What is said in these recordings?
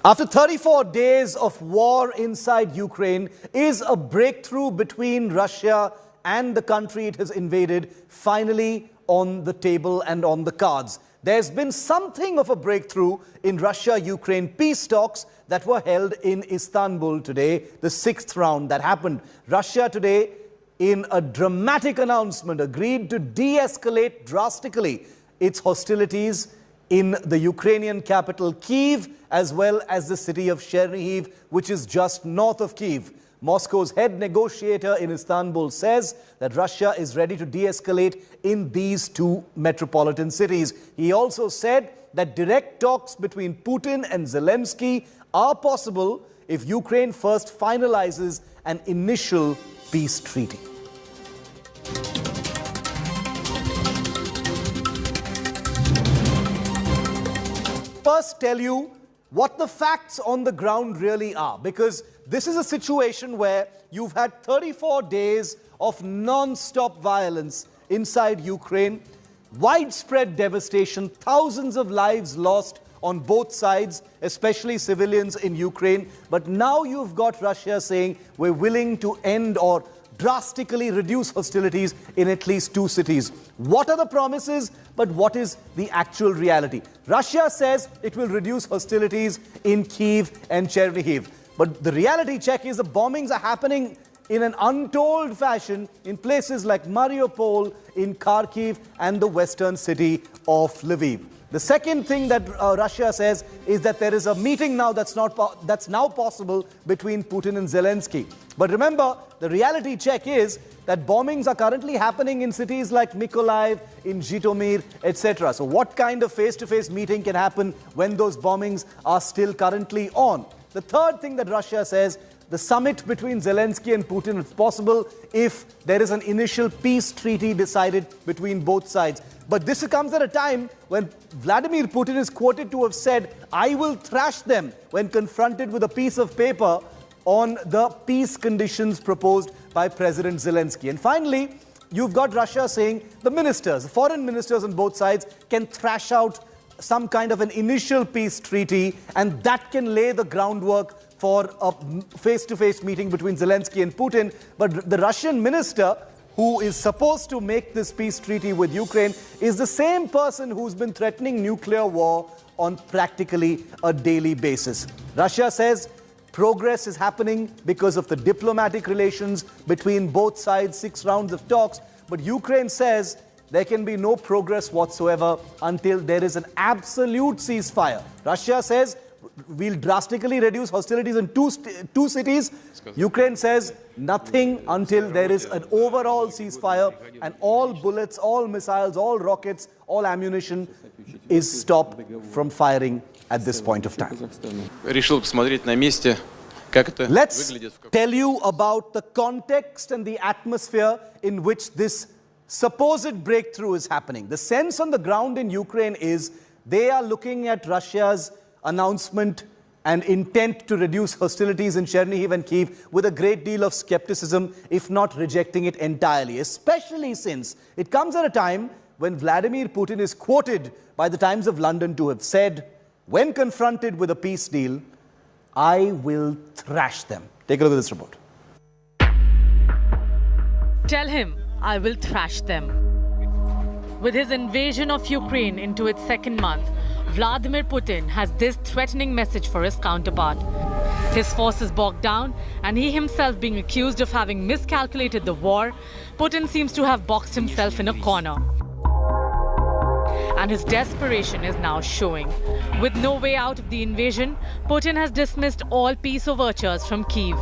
After 34 days of war inside Ukraine, is a breakthrough between Russia and the country it has invaded finally on the table and on the cards? There's been something of a breakthrough in Russia-Ukraine peace talks that were held in Istanbul today, the 6th round that happened. Russia today, in a dramatic announcement, agreed to de-escalate drastically its hostilities in the Ukrainian capital Kyiv, as well as the city of Chernihiv, which is just north of Kyiv. Moscow's head negotiator in Istanbul says that Russia is ready to de-escalate in these two metropolitan cities. He also said that direct talks between Putin and Zelenskyy are possible if Ukraine first finalizes an initial peace treaty. First tell you what the facts on the ground really are, because this is a situation where you've had 34 days of non-stop violence inside Ukraine, widespread devastation, thousands of lives lost on both sides, especially civilians in Ukraine. But now you've got Russia saying we're willing to end or drastically reduce hostilities in at least two cities. What are the promises, but what is the actual reality? Russia says it will reduce hostilities in Kyiv and Chernihiv. But the reality check is the bombings are happening in an untold fashion in places like Mariupol, in Kharkiv, and the western city of Lviv. The second thing that Russia says is that there is a meeting now that's now possible between Putin and Zelenskyy. But remember, the reality check is that bombings are currently happening in cities like Mykolaiv, in Zhytomyr, etc. So what kind of face-to-face meeting can happen when those bombings are still currently on? The third thing that Russia says, the summit between Zelenskyy and Putin is possible if there is an initial peace treaty decided between both sides. But this comes at a time when Vladimir Putin is quoted to have said, "I will thrash them," when confronted with a piece of paper on the peace conditions proposed by President Zelenskyy. And finally, you've got Russia saying the ministers, the foreign ministers on both sides, can thrash out some kind of an initial peace treaty, and that can lay the groundwork for a face-to-face meeting between Zelenskyy and Putin. But the Russian minister who is supposed to make this peace treaty with Ukraine is the same person who's been threatening nuclear war on practically a daily basis. Russia says progress is happening because of the diplomatic relations between both sides, 6 rounds of talks. But Ukraine says there can be no progress whatsoever until there is an absolute ceasefire. Russia says we'll drastically reduce hostilities in two cities. Ukraine says nothing until there is an overall ceasefire and all bullets, all missiles, all rockets, all ammunition is stopped from firing at this point of time. Let's tell you about the context and the atmosphere in which this supposed breakthrough is happening. The sense on the ground in Ukraine is they are looking at Russia's announcement and intent to reduce hostilities in Chernihiv and Kyiv with a great deal of skepticism, if not rejecting it entirely, especially since it comes at a time when Vladimir Putin is quoted by the Times of London to have said, when confronted with a peace deal, "I will thrash them." Take a look at this report. Tell him, I will thrash them. With his invasion of Ukraine into its 2nd month, Vladimir Putin has this threatening message for his counterpart. His forces bogged down, and he himself being accused of having miscalculated the war, Putin seems to have boxed himself in a corner. And his desperation is now showing. With no way out of the invasion, Putin has dismissed all peace overtures from Kyiv.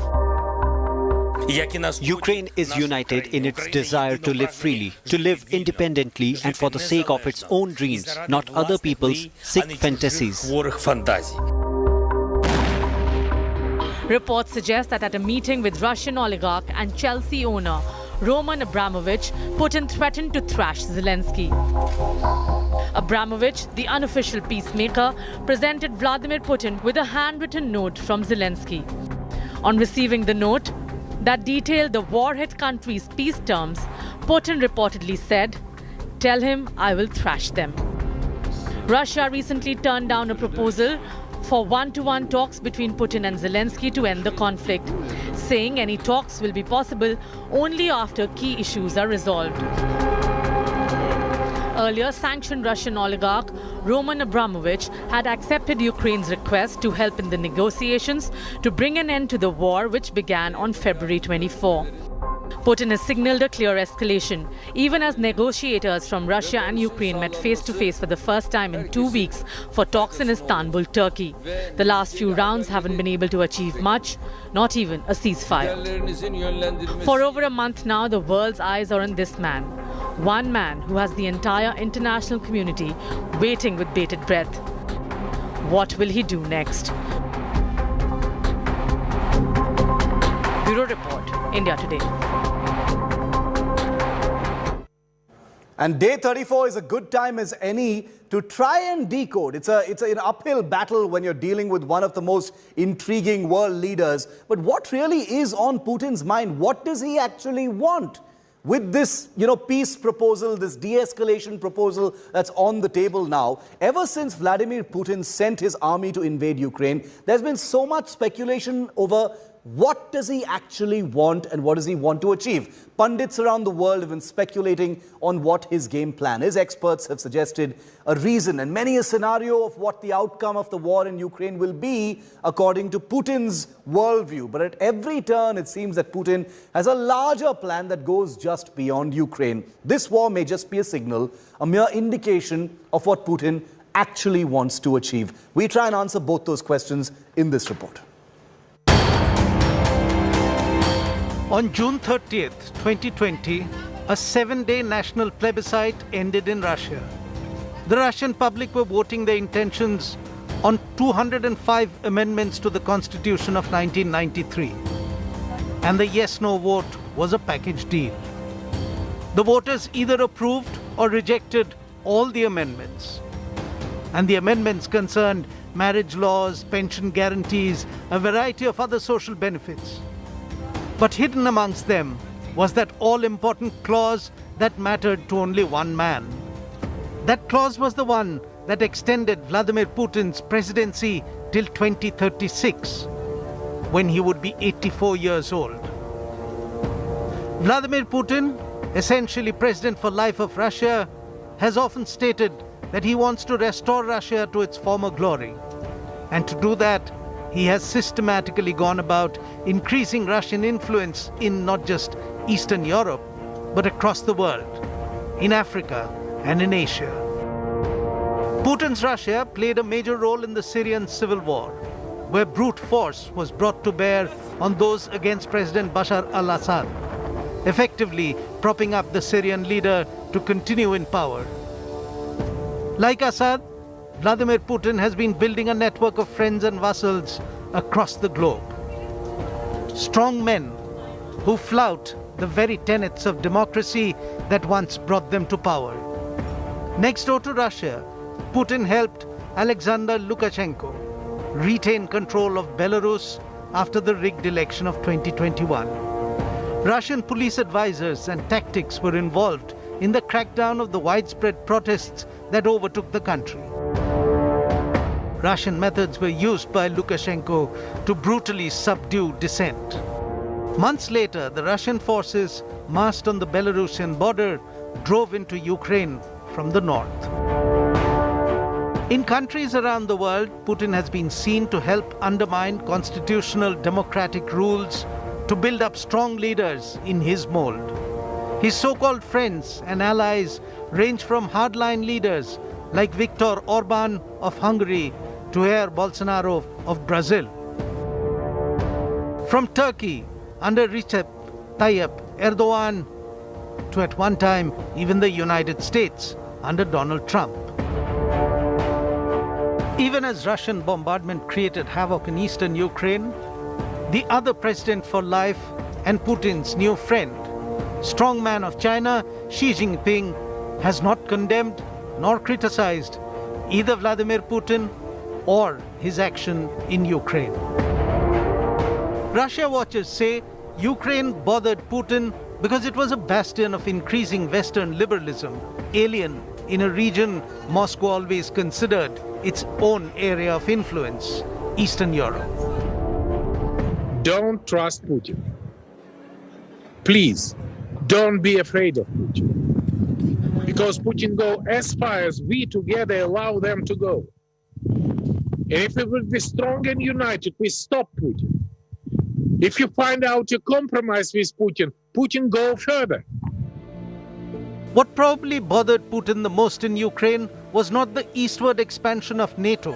Ukraine is united in its desire to live freely, to live independently and for the sake of its own dreams, not other people's sick fantasies. Reports suggest that at a meeting with Russian oligarch and Chelsea owner Roman Abramovich, Putin threatened to thrash Zelenskyy. Abramovich, the unofficial peacemaker, presented Vladimir Putin with a handwritten note from Zelenskyy. On receiving the note, that detailed the war-hit country's peace terms, Putin reportedly said, "Tell him I will thrash them." Russia recently turned down a proposal for one-to-one talks between Putin and Zelensky to end the conflict, saying any talks will be possible only after key issues are resolved. Earlier, sanctioned Russian oligarch Roman Abramovich had accepted Ukraine's request to help in the negotiations to bring an end to the war which began on February 24. Putin has signaled a clear escalation, even as negotiators from Russia and Ukraine met face-to-face for the first time in 2 weeks for talks in Istanbul, Turkey. The last few rounds haven't been able to achieve much, not even a ceasefire. For over a month now, the world's eyes are on this man. One man who has the entire international community waiting with bated breath. What will he do next? Bureau Report, India Today. And day 34 is a good time as any to try and decode. It's an uphill battle when you're dealing with one of the most intriguing world leaders. But what really is on Putin's mind? What does he actually want? With this, peace proposal, this de-escalation proposal that's on the table now, ever since Vladimir Putin sent his army to invade Ukraine, there's been so much speculation over what does he actually want and what does he want to achieve. Pundits around the world have been speculating on what his game plan is. Experts have suggested a reason and many a scenario of what the outcome of the war in Ukraine will be according to Putin's worldview. But at every turn, it seems that Putin has a larger plan that goes just beyond Ukraine. This war may just be a signal, a mere indication of what Putin actually wants to achieve. We try and answer both those questions in this report. On June 30th, 2020, a 7-day national plebiscite ended in Russia. The Russian public were voting their intentions on 205 amendments to the Constitution of 1993. And the yes-no vote was a package deal. The voters either approved or rejected all the amendments. And the amendments concerned marriage laws, pension guarantees, a variety of other social benefits. But hidden amongst them was that all-important clause that mattered to only one man. That clause was the one that extended Vladimir Putin's presidency till 2036, when he would be 84 years old. Vladimir Putin, essentially president for life of Russia, has often stated that he wants to restore Russia to its former glory. And to do that, he has systematically gone about increasing Russian influence in not just Eastern Europe, but across the world, in Africa and in Asia. Putin's Russia played a major role in the Syrian civil war, where brute force was brought to bear on those against President Bashar al-Assad, effectively propping up the Syrian leader to continue in power. Like Assad, Vladimir Putin has been building a network of friends and vassals across the globe. Strong men who flout the very tenets of democracy that once brought them to power. Next door to Russia, Putin helped Alexander Lukashenko retain control of Belarus after the rigged election of 2021. Russian police advisors and tactics were involved in the crackdown of the widespread protests that overtook the country. Russian methods were used by Lukashenko to brutally subdue dissent. Months later, the Russian forces massed on the Belarusian border drove into Ukraine from the north. In countries around the world, Putin has been seen to help undermine constitutional democratic rules to build up strong leaders in his mold. His so-called friends and allies range from hardline leaders like Viktor Orban of Hungary to Jair Bolsonaro of Brazil. From Turkey under Recep Tayyip Erdogan to at one time even the United States under Donald Trump. Even as Russian bombardment created havoc in eastern Ukraine, the other president for life and Putin's new friend, strongman of China, Xi Jinping, has not condemned nor criticized either Vladimir Putin or his action in Ukraine. Russia watchers say Ukraine bothered Putin because it was a bastion of increasing Western liberalism, alien in a region Moscow always considered its own area of influence, Eastern Europe. Don't trust Putin. Please, don't be afraid of Putin. Because Putin go as far as we together allow them to go. And if we will be strong and united, we stop Putin. If you find out you compromise with Putin, Putin go further. What probably bothered Putin the most in Ukraine was not the eastward expansion of NATO,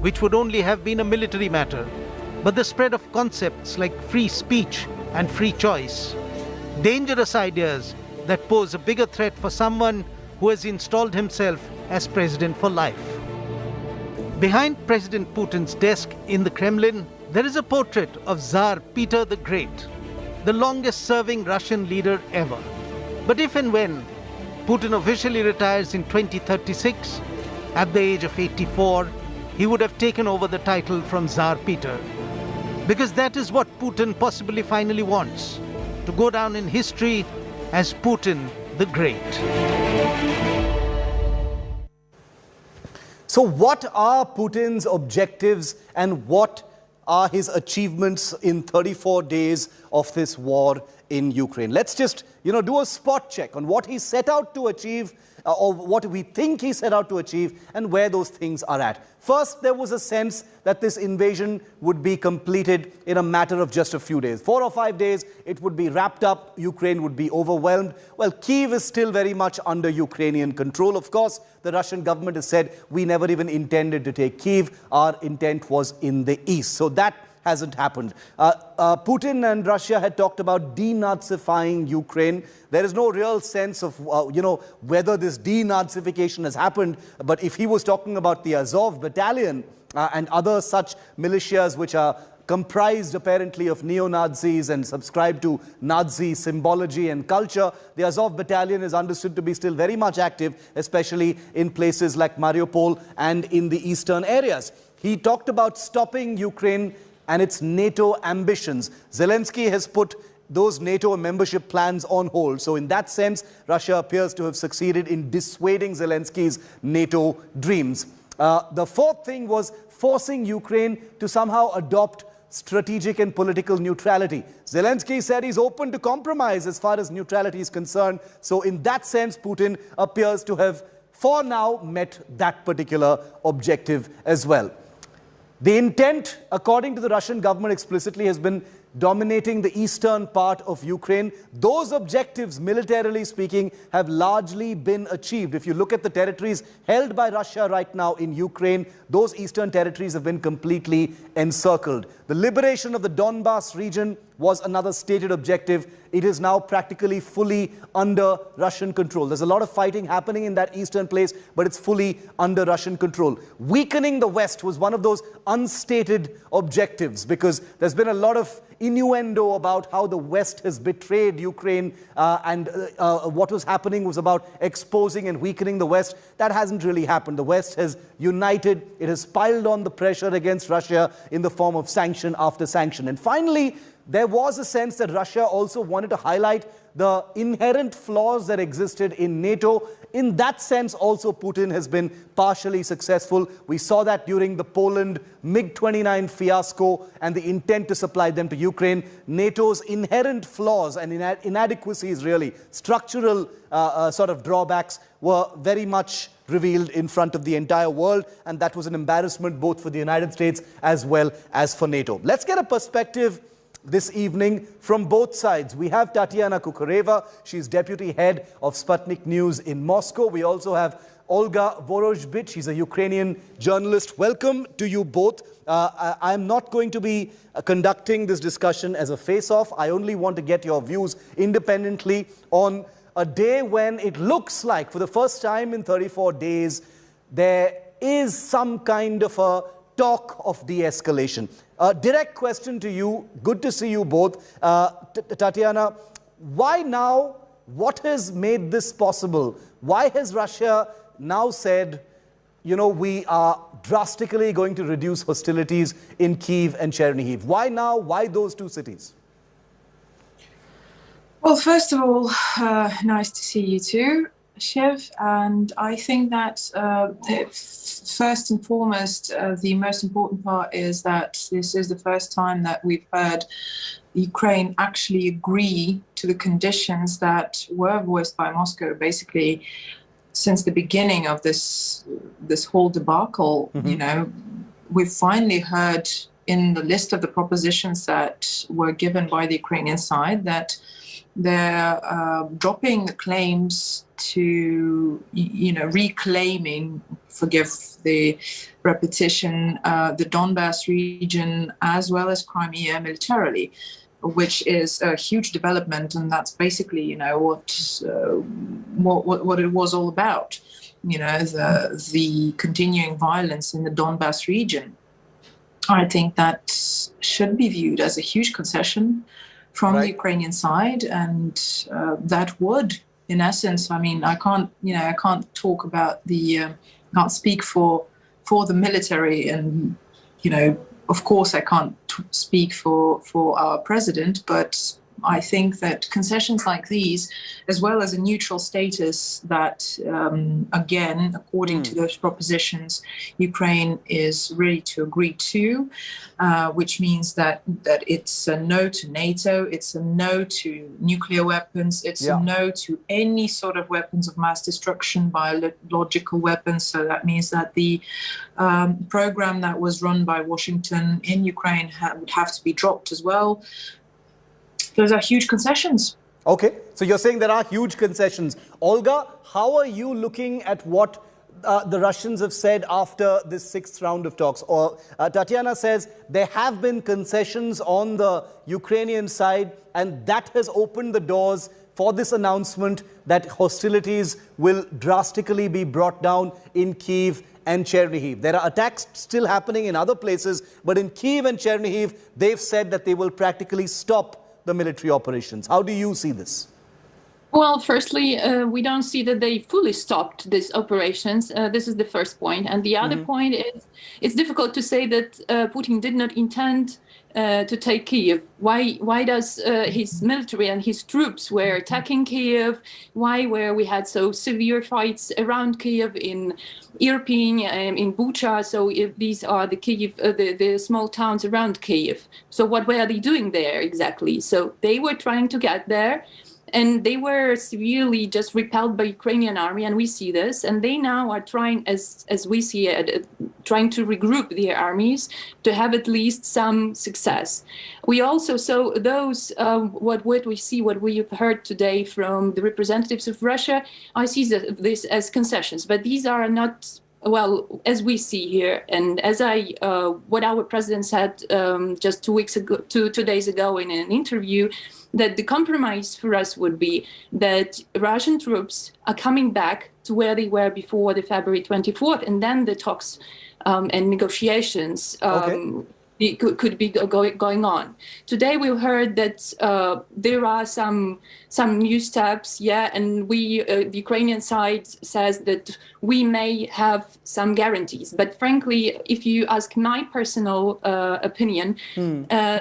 which would only have been a military matter, but the spread of concepts like free speech and free choice. Dangerous ideas that pose a bigger threat for someone who has installed himself as president for life. Behind President Putin's desk in the Kremlin, there is a portrait of Tsar Peter the Great, the longest-serving Russian leader ever. But if and when Putin officially retires in 2036, at the age of 84, he would have taken over the title from Tsar Peter. Because that is what Putin possibly finally wants, to go down in history as Putin the Great. So what are Putin's objectives and what are his achievements in 34 days of this war in Ukraine? Let's just, do a spot check on what he set out to achieve or what we think he set out to achieve and where those things are at. First, there was a sense that this invasion would be completed in a matter of just a few days. 4 or 5 days, it would be wrapped up. Ukraine would be overwhelmed. Well, Kyiv is still very much under Ukrainian control. Of course, the Russian government has said, we never even intended to take Kyiv. Our intent was in the east. So that hasn't happened. Putin and Russia had talked about denazifying Ukraine. There is no real sense of, whether this denazification has happened. But if he was talking about the Azov battalion and other such militias which are comprised apparently of neo-Nazis and subscribe to Nazi symbology and culture, the Azov battalion is understood to be still very much active, especially in places like Mariupol and in the eastern areas. He talked about stopping Ukraine and its NATO ambitions. Zelenskyy has put those NATO membership plans on hold. So in that sense, Russia appears to have succeeded in dissuading Zelenskyy's NATO dreams. The fourth thing was forcing Ukraine to somehow adopt strategic and political neutrality. Zelenskyy said he's open to compromise as far as neutrality is concerned. So in that sense, Putin appears to have, for now, met that particular objective as well. The intent, according to the Russian government explicitly, has been dominating the eastern part of Ukraine. Those objectives, militarily speaking, have largely been achieved. If you look at the territories held by Russia right now in Ukraine, those eastern territories have been completely encircled. The liberation of the Donbas region was another stated objective. It is now practically fully under Russian control. There's a lot of fighting happening in that eastern place, but it's fully under Russian control. Weakening the West was one of those unstated objectives because there's been a lot of innuendo about how the West has betrayed Ukraine and what was happening was about exposing and weakening the West. That hasn't really happened. The West has united. It has piled on the pressure against Russia in the form of sanction after sanction. And finally, there was a sense that Russia also wanted to highlight the inherent flaws that existed in NATO. In that sense, also Putin has been partially successful. We saw that during the Poland MiG-29 fiasco and the intent to supply them to Ukraine. NATO's inherent flaws and inadequacies, really, structural sort of drawbacks were very much revealed in front of the entire world, and that was an embarrassment both for the United States as well as for NATO. Let's get a perspective this evening from both sides. We have Tatiana Kukhareva. She's deputy head of Sputnik News in Moscow. We also have Olga Vorozbhyt. She's a Ukrainian journalist. Welcome to you both. I'm not going to be conducting this discussion as a face-off. I only want to get your views independently on a day when it looks like, for the first time in 34 days, there is some kind of a talk of de-escalation. Direct question to you. Good to see you both. Tatiana, why now? What has made this possible? Why has Russia now said, we are drastically going to reduce hostilities in Kyiv and Chernihiv? Why now? Why those two cities? Well, first of all, nice to see you too. Shiv, and I think that first and foremost, the most important part is that this is the first time that we've heard Ukraine actually agree to the conditions that were voiced by Moscow, basically since the beginning of this whole debacle. You know, we've finally heard in the list of the propositions that were given by the Ukrainian side that they're dropping the claims to, reclaiming, forgive the repetition, the Donbass region as well as Crimea militarily, which is a huge development, and that's basically, what it was all about. The continuing violence in the Donbass region. I think that should be viewed as a huge concession from the Ukrainian side, and that would, in essence, I can't talk about can't speak for the military, and of course I can't speak for our president, but I think that concessions like these, as well as a neutral status that, again, according to those propositions, Ukraine is ready to agree to, which means that it's a no to NATO, it's a no to nuclear weapons, it's a no to any sort of weapons of mass destruction, biological weapons. So that means that the program that was run by Washington in Ukraine would have to be dropped as well. Those are huge concessions. Okay, so you're saying there are huge concessions. Olga, how are you looking at what the Russians have said after this sixth round of talks? Or Tatiana says there have been concessions on the Ukrainian side, and that has opened the doors for this announcement that hostilities will drastically be brought down in Kyiv and Chernihiv. There are attacks still happening in other places, but in Kyiv and Chernihiv, they've said that they will practically stop the military operations. How do you see this? Well, firstly, we don't see that they fully stopped these operations. This is the first point. And the other point is, it's difficult to say that Putin did not intend to take Kyiv. Why does his military and his troops were attacking Kyiv? Why were we had so severe fights around Kyiv in Irpin, in Bucha? So if these are the Kyiv, the small towns around Kyiv. So what were they doing there exactly? So they were trying to get there, and they were severely just repelled by Ukrainian army, and we see this. And they now are trying, as we see it, trying to regroup their armies to have at least some success. We also saw those, what we see, what we've heard today from the representatives of Russia, I see this as concessions, but these are not, well, as we see here, and as what our president said just 2 days ago in an interview, that the compromise for us would be that Russian troops are coming back to where they were before the February 24th, and then the talks and negotiations could be going on. Today we heard that there are some new steps, and the Ukrainian side says that we may have some guarantees. But frankly, if you ask my personal opinion,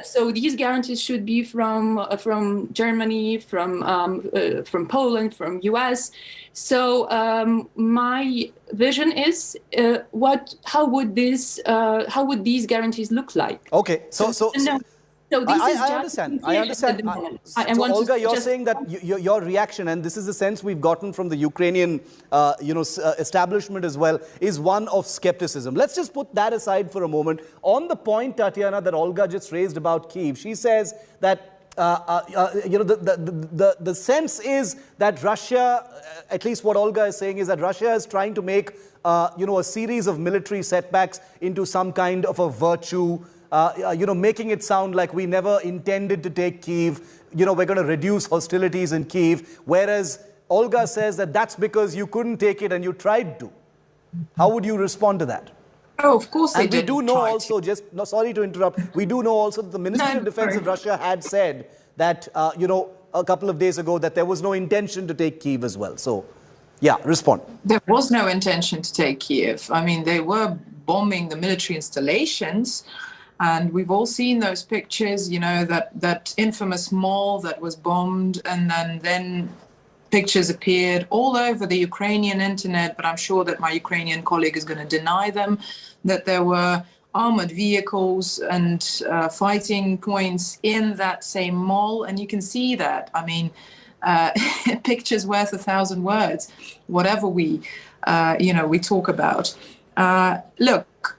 so these guarantees should be from Germany, from Poland, from US. So my vision is how would these guarantees look like? Okay, so this I understand. So Olga, you're saying that your reaction, and this is the sense we've gotten from the Ukrainian, establishment as well, is one of skepticism. Let's just put that aside for a moment. On the point, Tatiana, that Olga just raised about Kyiv, she says that the sense is that Russia, at least what Olga is saying, is that Russia is trying to make a series of military setbacks into some kind of a virtue. Making it sound like we never intended to take Kyiv, we're going to reduce hostilities in Kyiv, whereas Olga says that that's because you couldn't take it and you tried to. How would you respond to that? Oh, of course they did. And we do know also, sorry to interrupt, we do know also that the Ministry of Defense of Russia had said that, a couple of days ago that there was no intention to take Kyiv as well. So, yeah, respond. There was no intention to take Kyiv. I mean, they were bombing the military installations. And we've all seen those pictures, that infamous mall that was bombed, and then Pictures appeared all over the Ukrainian internet, but I'm sure that my Ukrainian colleague is going to deny them, that there were armored vehicles and fighting points in that same mall. And you can see that. I mean, pictures worth 1,000 words, whatever we talk about. Look,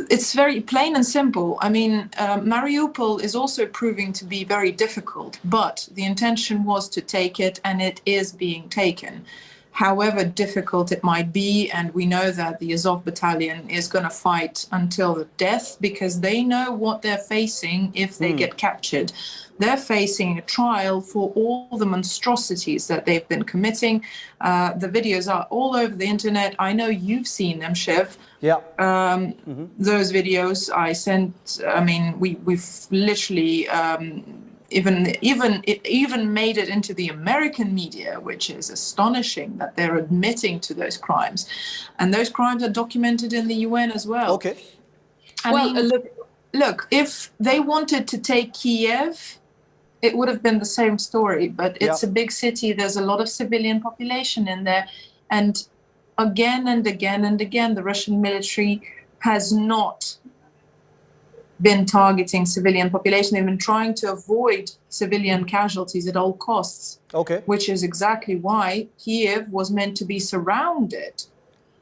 it's very plain and simple. I mean, Mariupol is also proving to be very difficult, but the intention was to take it, and it is being taken. However difficult it might be, and we know that the Azov battalion is going to fight until the death, because they know what they're facing if they get captured. They're facing a trial for all the monstrosities that they've been committing. The videos are all over the internet. I know you've seen them, Shiv. Yeah. Those videos I sent, I mean, we've literally it even made it into the American media, which is astonishing that they're admitting to those crimes. And those crimes are documented in the UN as well. Okay. Look, if they wanted to take Kyiv, it would have been the same story, but it's a big city. There's a lot of civilian population in there. And again and again and again, the Russian military has not been targeting civilian population. They've been trying to avoid civilian casualties at all costs, which is exactly why Kyiv was meant to be surrounded,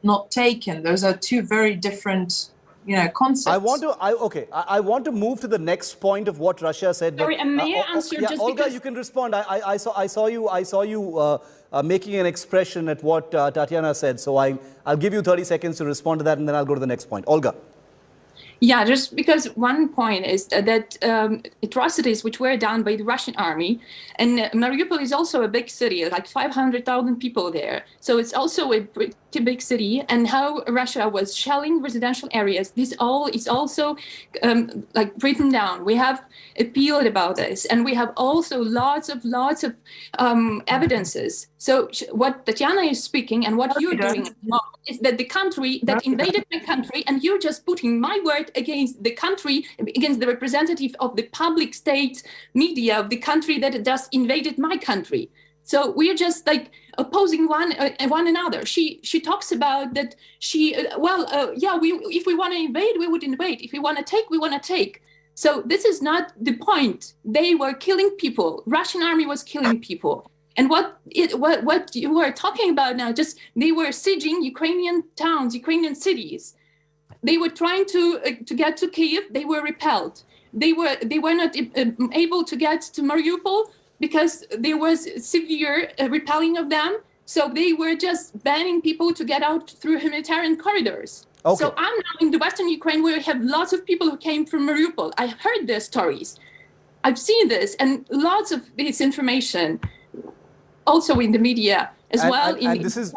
not taken. Those are two very different concepts. I want to move to the next point of what Russia said. Sorry, may I answer just Olga, because... you can respond. I saw you making an expression at what Tatiana said. So I'll give you 30 seconds to respond to that, and then I'll go to the next point. Olga. Yeah, just because one point is that atrocities which were done by the Russian army, and Mariupol is also a big city, like 500,000 people there. So it's also a pretty big city, and how Russia was shelling residential areas, this all is also written down. We have appealed about this, and we have also lots of evidences. So what Tatiana is speaking and what you're doing is that the country that invaded my country, and you're just putting my word against the country, against the representative of the public state media of the country that just invaded my country. So we're just like opposing one another. She talks about that if we want to invade, we would invade. If we want to take, we want to take. So this is not the point. They were killing people. Russian army was killing people. And what you were talking about now, just they were sieging Ukrainian towns, Ukrainian cities. They were trying to get to Kyiv. They were repelled. They were not able to get to Mariupol because there was severe repelling of them. So they were just banning people to get out through humanitarian corridors. Okay. So I'm now in the Western Ukraine where we have lots of people who came from Mariupol. I heard their stories. I've seen this and lots of this information also in the media as well. And this is...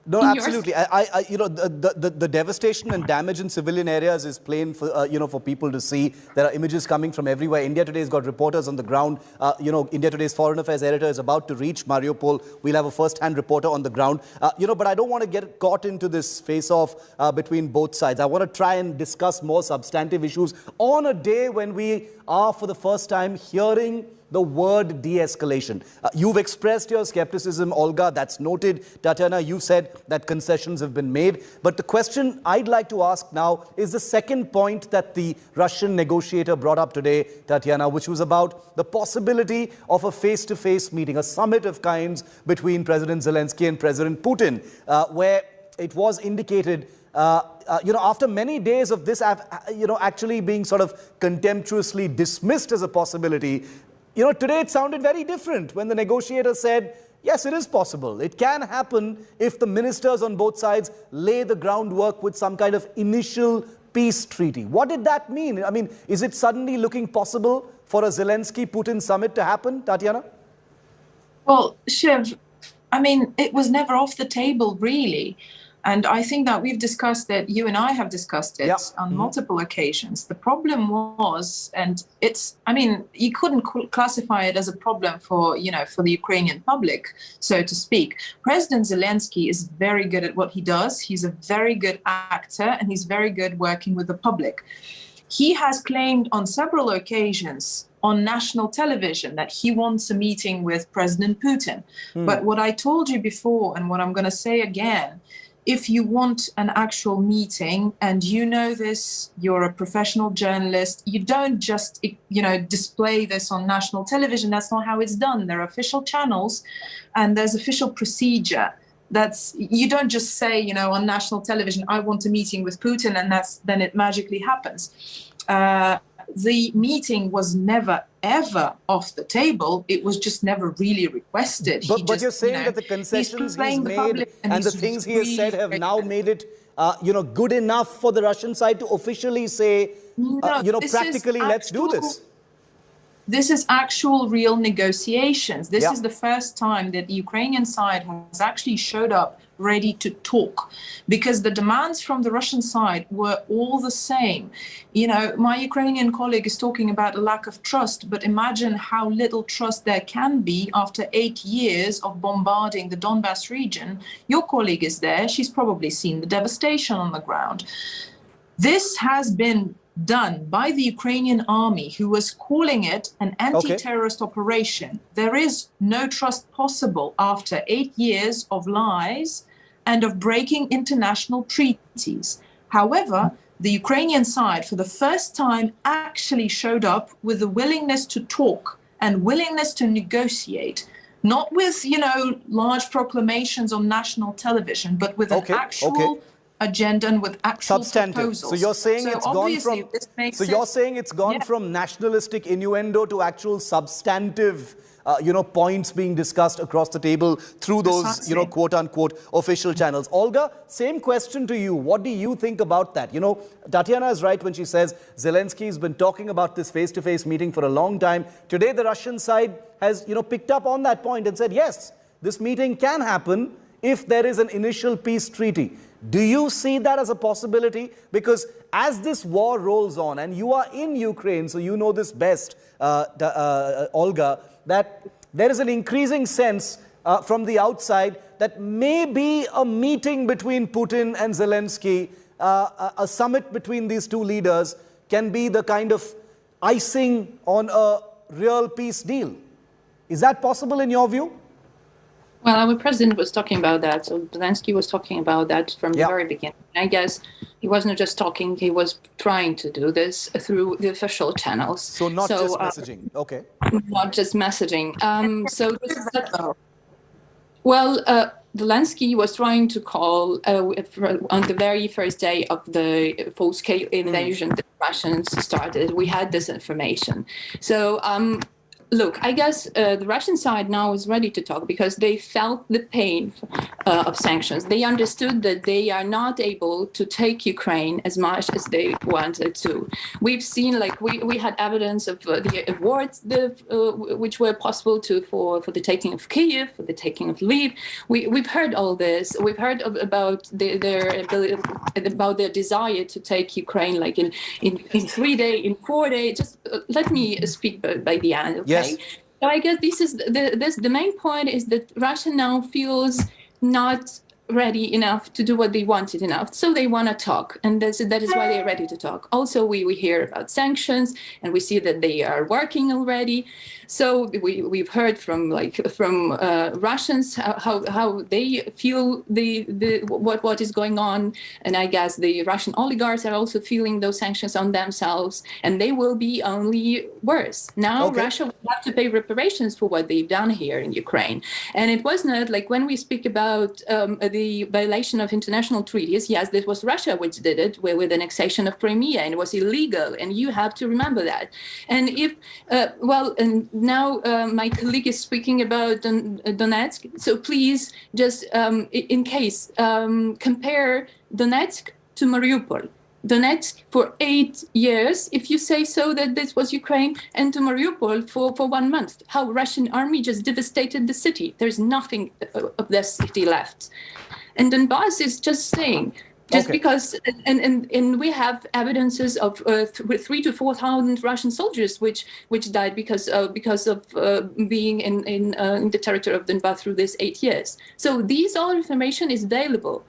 No, absolutely. The devastation and damage in civilian areas is plain for for people to see. There are images coming from everywhere. India Today has got reporters on the ground. India Today's Foreign Affairs editor is about to reach Mariupol. We'll have a first-hand reporter on the ground. But I don't want to get caught into this face-off between both sides. I want to try and discuss more substantive issues on a day when we are, for the first time, hearing the word de-escalation. You've expressed your skepticism, Olga, that's noted. Tatiana, you've said that concessions have been made. But the question I'd like to ask now is the second point that the Russian negotiator brought up today, Tatiana, which was about the possibility of a face-to-face meeting, a summit of kinds between President Zelenskyy and President Putin, where it was indicated after many days of this, actually being sort of contemptuously dismissed as a possibility, today it sounded very different when the negotiator said, yes, it is possible. It can happen if the ministers on both sides lay the groundwork with some kind of initial peace treaty. What did that mean? I mean, is it suddenly looking possible for a Zelensky-Putin summit to happen, Tatiana? Well, Shiv, I mean, it was never off the table, really. And I think that we've discussed it, you and I have discussed it on multiple occasions. The problem was, and you couldn't classify it as a problem for the Ukrainian public, so to speak. President Zelensky is very good at what he does. He's a very good actor, and he's very good working with the public. He has claimed on several occasions on national television that he wants a meeting with President Putin. But what I told you before, and what I'm going to say again, if you want an actual meeting, and you know this, you're a professional journalist, you don't just, display this on national television. That's not how it's done. There are official channels and there's official procedure. You don't just say, on national television, I want a meeting with Putin, and then it magically happens. The meeting was never, ever off the table. It was just never really requested. But you're saying that the concessions he's made and the things he has said have now made it, good enough for the Russian side to officially say, practically, let's do this. This is actual real negotiations. This is the first time that the Ukrainian side has actually showed up ready to talk, because the demands from the Russian side were all the same. My Ukrainian colleague is talking about a lack of trust, but imagine how little trust there can be after 8 years of bombarding the Donbas region. Your colleague is there. She's probably seen the devastation on the ground. This has been done by the Ukrainian army, who was calling it an anti-terrorist operation. There is no trust possible after 8 years of lies and of breaking international treaties. However, the Ukrainian side, for the first time, actually showed up with the willingness to talk and willingness to negotiate, not with, large proclamations on national television, but with an actual agenda and with actual proposals. So you're saying it's gone from nationalistic innuendo to actual substantive points being discussed across the table through those quote unquote official channels. Olga, same question to you. What do you think about that? Tatiana is right when she says Zelensky has been talking about this face-to-face meeting for a long time. Today the Russian side has picked up on that point and said, yes, this meeting can happen if there is an initial peace treaty. Do you see that as a possibility? Because as this war rolls on, and you are in Ukraine, so you know this best, Olga, that there is an increasing sense from the outside that maybe a meeting between Putin and Zelensky, a summit between these two leaders, can be the kind of icing on a real peace deal. Is that possible in your view? Well, our president was talking about that. So Zelensky was talking about that from the very beginning. I guess he wasn't just talking, he was trying to do this through the official channels. So not just messaging. Okay. Not just messaging. So this is Zelensky was trying to call on the very first day of the full-scale invasion that Russians started. We had this information. So look, I guess the Russian side now is ready to talk because they felt the pain of sanctions. They understood that they are not able to take Ukraine as much as they wanted to. We've seen, we had evidence of the awards which were possible for the taking of Kyiv, for the taking of Lviv. We've heard all this. We've heard about their desire to take Ukraine in 3 days, in 4 days. Just let me speak by the end. Okay? Yes. So I guess this is the main point is that Russia now feels not ready enough to do what they wanted enough. So they want to talk, and that is why they're ready to talk. Also, we hear about sanctions, and we see that they are working already. So we've heard from Russians how they feel what is going on, and I guess the Russian oligarchs are also feeling those sanctions on themselves, and they will be only worse. Now Russia will have to pay reparations for what they've done here in Ukraine, and it was not like when we speak about the violation of international treaties. Yes, this was Russia which did it with the annexation of Crimea, and it was illegal, and you have to remember that. And if now my colleague is speaking about Donetsk, so please just in case compare Donetsk to Mariupol. Donetsk for 8 years, if you say so that this was Ukraine, and to Mariupol for 1 month. How Russian army just devastated the city. There's nothing of the city left. And Donbass is just saying, because, and we have evidences of 3,000 to 4,000 Russian soldiers which died because of being in the territory of Donbass through these 8 years. So these all information is available,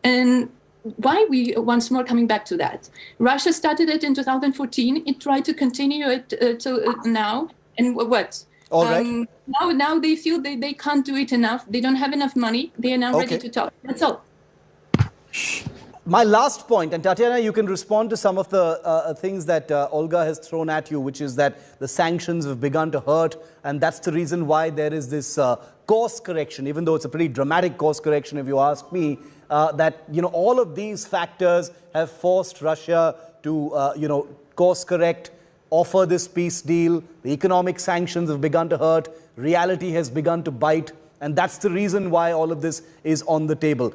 and why we once more coming back to that? Russia started it in 2014. It tried to continue it till now. And what? All right. Now they feel they can't do it enough. They don't have enough money. They are now ready to talk. That's all. My last point, and Tatiana, you can respond to some of the things that Olga has thrown at you, which is that the sanctions have begun to hurt, and that's the reason why there is this course correction, even though it's a pretty dramatic course correction, if you ask me, that, all of these factors have forced Russia to, course correct, offer this peace deal. The economic sanctions have begun to hurt. Reality has begun to bite. And that's the reason why all of this is on the table.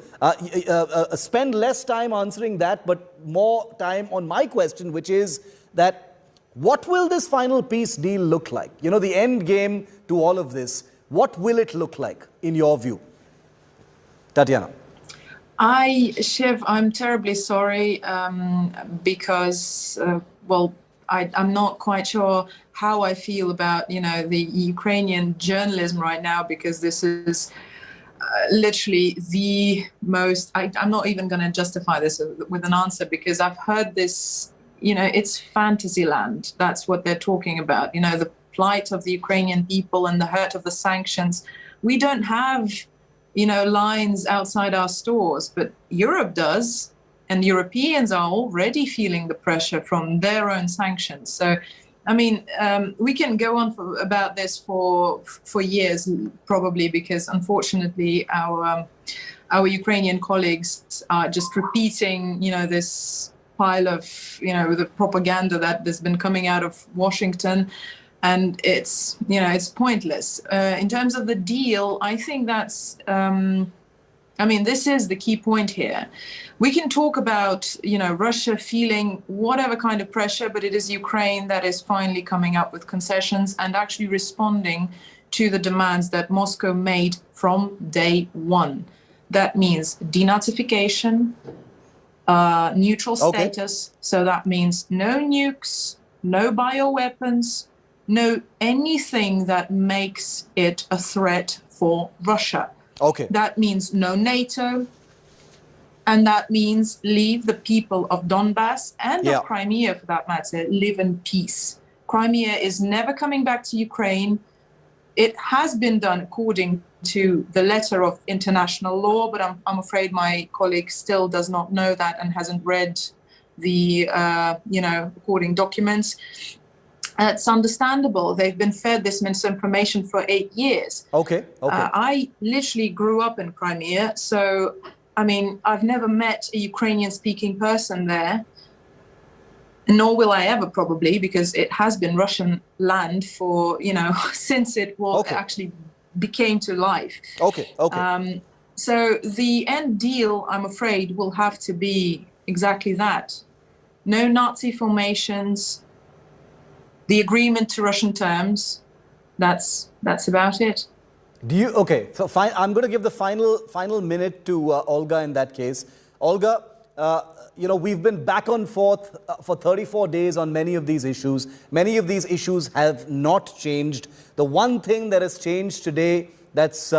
Spend less time answering that, but more time on my question, which is that what will this final peace deal look like? The end game to all of this, what will it look like in your view? Tatiana. Shiv, I'm terribly sorry because, I'm not quite sure how I feel about, the Ukrainian journalism right now, because this is literally the most, I'm not even going to justify this with an answer, because I've heard this, it's fantasy land. That's what they're talking about, the plight of the Ukrainian people and the hurt of the sanctions. We don't have, lines outside our stores, but Europe does. And Europeans are already feeling the pressure from their own sanctions. So, we can go on about this for years, probably, because unfortunately our Ukrainian colleagues are just repeating, this pile of, the propaganda that has been coming out of Washington, and it's pointless. In terms of the deal, I think that's. This is the key point here. We can talk about, Russia feeling whatever kind of pressure, but it is Ukraine that is finally coming up with concessions and actually responding to the demands that Moscow made from day one. That means denazification, neutral status. So that means no nukes, no bioweapons, no anything that makes it a threat for Russia. That means no NATO, and that means leave the people of Donbass and of Crimea, for that matter, live in peace. Crimea is never coming back to Ukraine. It has been done according to the letter of international law, but I'm afraid my colleague still does not know that and hasn't read the, according documents. It's understandable. They've been fed this misinformation for 8 years. I literally grew up in Crimea, so, I've never met a Ukrainian-speaking person there, nor will I ever probably, because it has been Russian land for, since it was actually became to life. So the end deal, I'm afraid, will have to be exactly that. No Nazi formations, the agreement to Russian terms, that's about it. So fine, I'm going to give the final minute to Olga in that case. Olga, we've been back and forth for 34 days on many of these issues. Many of these issues have not changed. The one thing that has changed today that's,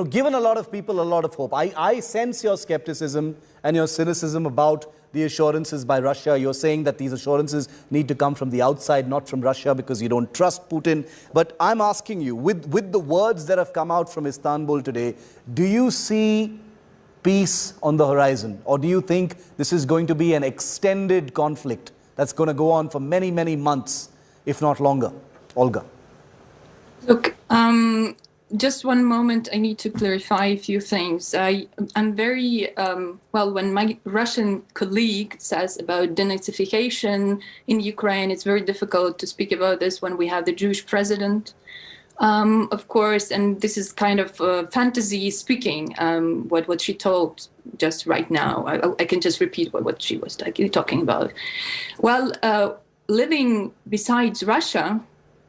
given a lot of people a lot of hope. I sense your skepticism and your cynicism about the assurances by Russia. You're saying that these assurances need to come from the outside, not from Russia, because you don't trust Putin. But I'm asking you, with the words that have come out from Istanbul today, do you see peace on the horizon? Or do you think this is going to be an extended conflict that's going to go on for many, many months, if not longer? Olga. Look, just one moment, I need to clarify a few things. I'm very, when my Russian colleague says about denazification in Ukraine, it's very difficult to speak about this when we have the Jewish president, of course, and this is kind of fantasy speaking, what she told just right now. I can just repeat what she was talking about. Well, living besides Russia,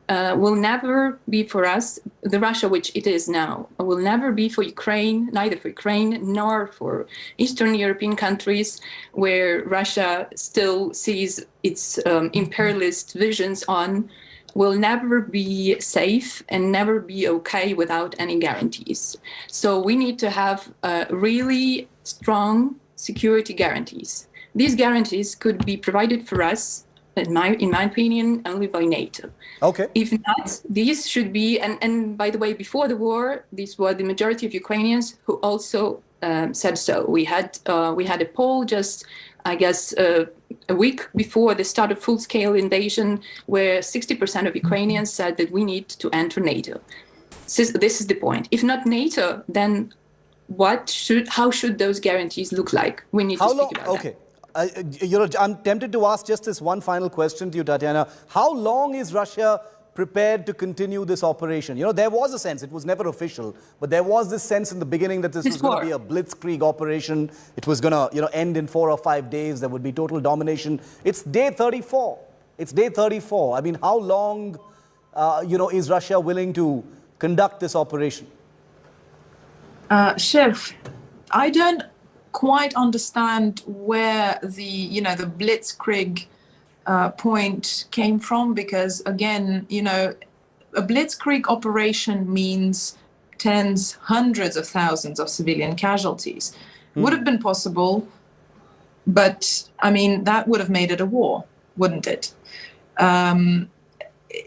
will never be for us, the Russia which it is now, will never be for Ukraine, neither for Ukraine nor for Eastern European countries where Russia still sees its imperialist visions on, will never be safe and never be okay without any guarantees. So we need to have a really strong security guarantees. These guarantees could be provided for us, in my opinion, only by NATO. Okay. If not, these should be, and by the way, before the war, these were the majority of Ukrainians who also said so. We had a poll just, I guess, a week before the start of full-scale invasion, where 60% of Ukrainians said that we need to enter NATO. This is the point. If not NATO, then how should those guarantees look like? We need to speak about that. I'm tempted to ask just this one final question to you, Tatiana. How long is Russia prepared to continue this operation? There was a sense, it was never official, but there was this sense in the beginning that this was going to be a blitzkrieg operation. It was going to, end in 4 or 5 days. There would be total domination. It's day 34. It's day 34. I mean, how long, is Russia willing to conduct this operation? Shiv, I don't quite understand where the blitzkrieg point came from, because again, a blitzkrieg operation means tens, hundreds of thousands of civilian casualties. Would have been possible, but I mean, that would have made it a war, wouldn't it?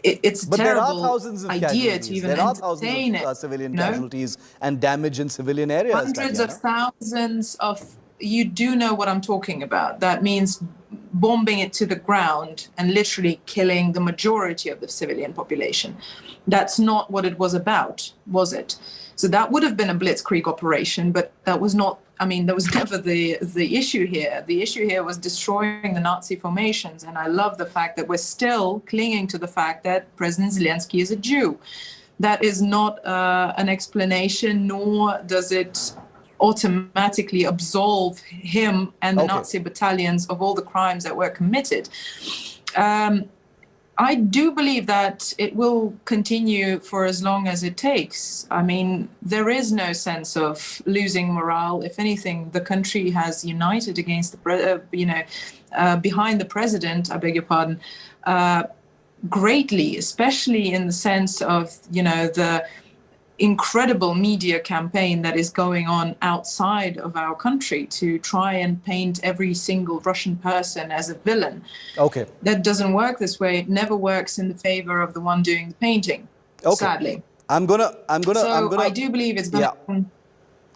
It's a terrible idea to even entertain it. There are thousands of civilian casualties and damage in civilian areas. Hundreds of thousands of, you do know what I'm talking about. That means bombing it to the ground and literally killing the majority of the civilian population. That's not what it was about, was it? So that would have been a blitzkrieg operation, but that was not, that was never the issue here. The issue here was destroying the Nazi formations. And I love the fact that we're still clinging to the fact that President Zelenskyy is a Jew. That is not an explanation, nor does it automatically absolve him and the Nazi battalions of all the crimes that were committed. I do believe that it will continue for as long as it takes. There is no sense of losing morale. If anything, the country has united against the, behind the president, I beg your pardon, greatly, especially in the sense of, the incredible media campaign that is going on outside of our country to try and paint every single Russian person as a villain. Okay. That doesn't work this way. It never works in the favor of the one doing the painting, sadly. I do believe it's going to happen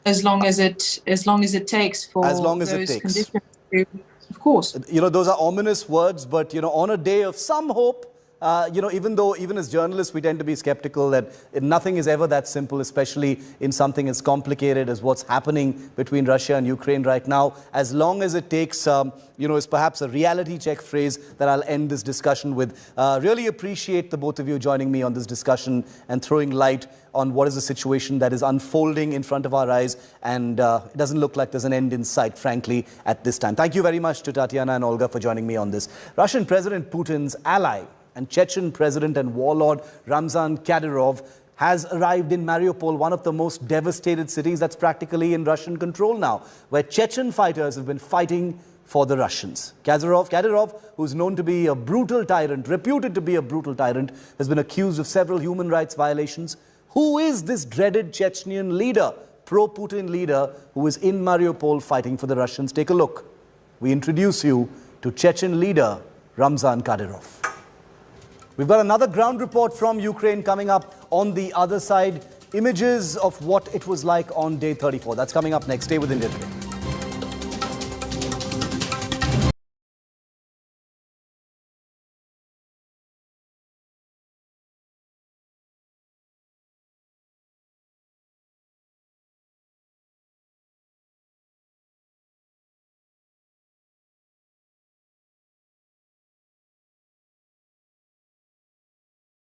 as long as it takes for those conditions to, of course. Those are ominous words, but, on a day of some hope, even as journalists, we tend to be skeptical that nothing is ever that simple, especially in something as complicated as what's happening between Russia and Ukraine right now. As long as it takes, is perhaps a reality check phrase that I'll end this discussion with. Really appreciate the both of you joining me on this discussion and throwing light on what is the situation that is unfolding in front of our eyes. And it doesn't look like there's an end in sight, frankly, at this time. Thank you very much to Tatiana and Olga for joining me on this. Russian President Putin's ally and Chechen President and warlord Ramzan Kadyrov has arrived in Mariupol, one of the most devastated cities that's practically in Russian control now, where Chechen fighters have been fighting for the Russians. Kadyrov, who's known to be a brutal tyrant, reputed to be a brutal tyrant, has been accused of several human rights violations. Who is this dreaded Chechnyan leader, pro-Putin leader, who is in Mariupol fighting for the Russians? Take a look. We introduce you to Chechen leader Ramzan Kadyrov. We've got another ground report from Ukraine coming up on the other side. Images of what it was like on day 34. That's coming up next. Stay with India Today.